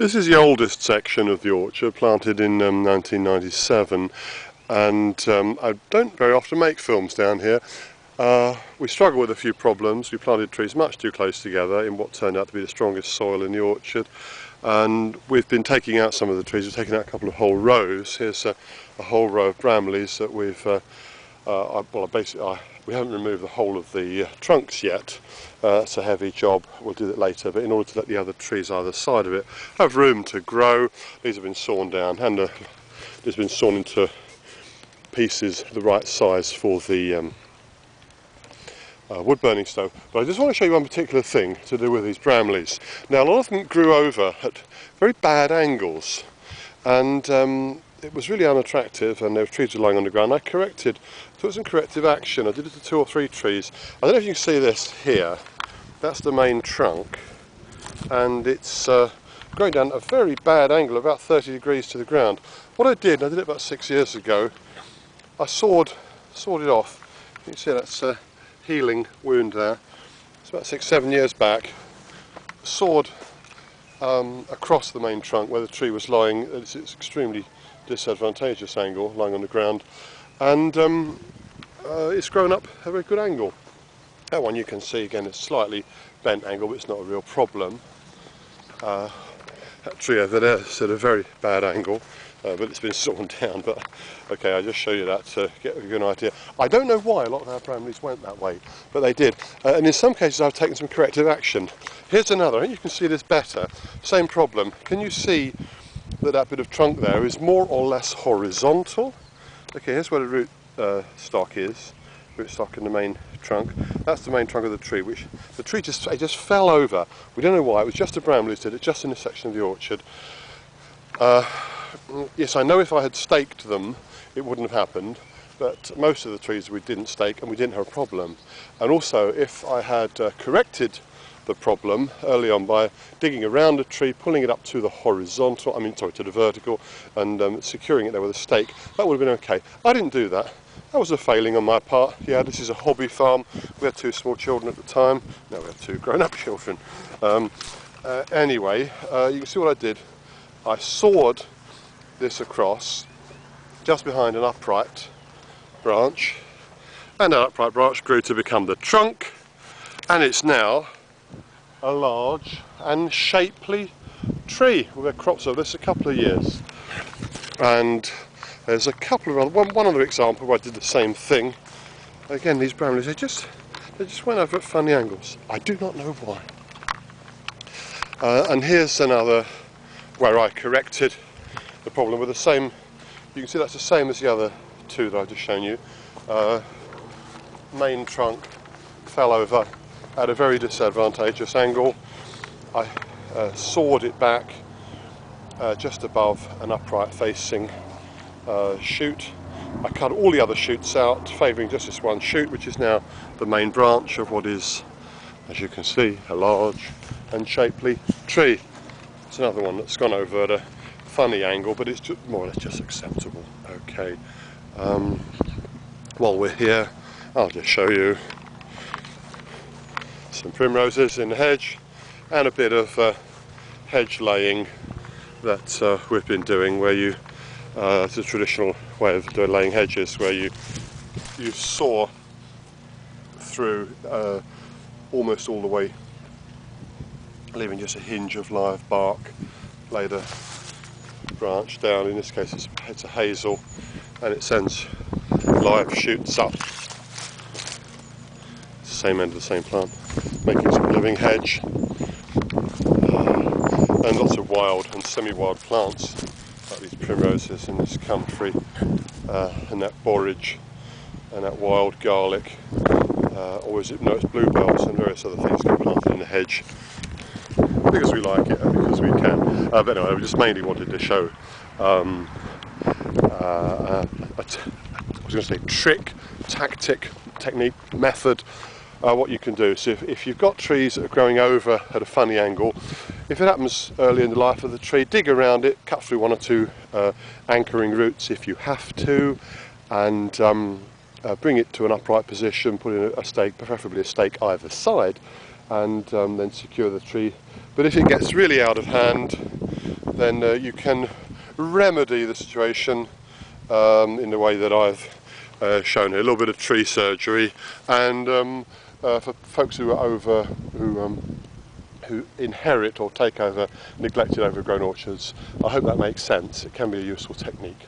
This is the oldest section of the orchard, planted in 1997, and I don't very often make films down here. We struggle with a few problems. We planted trees much too close together in what turned out to be the strongest soil in the orchard, and we've been taking out some of the trees. We've taken out a couple of whole rows. Here's a whole row of Bramleys that we've we haven't removed the whole of the trunks yet. It's a heavy job, we'll do that later, but in order to let the other trees either side of it have room to grow, these have been sawn down and it's been sawn into pieces the right size for the wood burning stove. But I just want to show you one particular thing to do with these Bramleys. Now, a lot of them grew over at very bad angles, and it was really unattractive, and there were trees lying on the ground. I took some corrective action. I did it to 2 or 3 trees. I don't know if you can see this here. That's the main trunk, and it's going down a very bad angle, about 30 degrees to the ground. What I did it about 6 years ago, I sawed it off. You can see that's a healing wound there. It's about 6-7 years back. Sawed across the main trunk where the tree was lying. It's extremely disadvantageous angle, lying on the ground, and it's grown up a very good angle. That one you can see again, it's slightly bent angle, but it's not a real problem. That tree over there is at a very bad angle, but it's been sawn down. But okay, I just show you that to get you an idea. I don't know why a lot of our Bramleys went that way, but they did, and in some cases I've taken some corrective action. Here's another, I think you can see this better, same problem. Can you see that bit of trunk there is more or less horizontal? Okay, here's where the root stock is, root stock in the main trunk. That's the main trunk of the tree, which the tree just fell over. We don't know why, it was just a Bramley did it, just in this section of the orchard. Yes, I know if I had staked them it wouldn't have happened, but most of the trees we didn't stake and we didn't have a problem. And also, if I had corrected the problem early on by digging around a tree, pulling it up to the horizontal, to the vertical, and securing it there with a stake, that would have been okay. I didn't do that. That was a failing on my part. Yeah, this is a hobby farm. We had 2 small children at the time. Now we have 2 grown-up children. Anyway, you can see what I did. I sawed this across just behind an upright branch, and that upright branch grew to become the trunk, and it's now a large and shapely tree. We've had crops of this a couple of years, and there's a couple of one other example where I did the same thing. Again, these Bramleys, they just went over at funny angles. I do not know why. And here's another where I corrected the problem with the same. You can see that's the same as the other 2 that I've just shown you. Main trunk fell over at a very disadvantageous angle. I sawed it back just above an upright facing shoot. I cut all the other shoots out, favouring just this one shoot, which is now the main branch of what is, as you can see, a large and shapely tree. It's another one that's gone over at a funny angle, but it's just more or less just acceptable. Okay, while we're here, I'll just show you some primroses in the hedge and a bit of hedge laying that we've been doing, where you it's a traditional way of laying hedges, where you saw through almost all the way, leaving just a hinge of live bark, lay the branch down. In this case it's a hazel, and it sends live shoots up. It's the same end of the same plant, making some living hedge, and lots of wild and semi-wild plants like these primroses in this country, and that borage and that wild garlic, or is it, no, it's bluebells and various other things get planted in the hedge because we like it and because we can. But anyway, I just mainly wanted to show trick, tactic, technique, method, what you can do. So if you've got trees that are growing over at a funny angle, if it happens early in the life of the tree, dig around it, cut through 1 or 2 anchoring roots if you have to, and bring it to an upright position, put in a stake, preferably a stake either side, and then secure the tree. But if it gets really out of hand, then you can remedy the situation in the way that I've shown here. A little bit of tree surgery, and for folks who inherit or take over neglected overgrown orchards, I hope that makes sense. It can be a useful technique.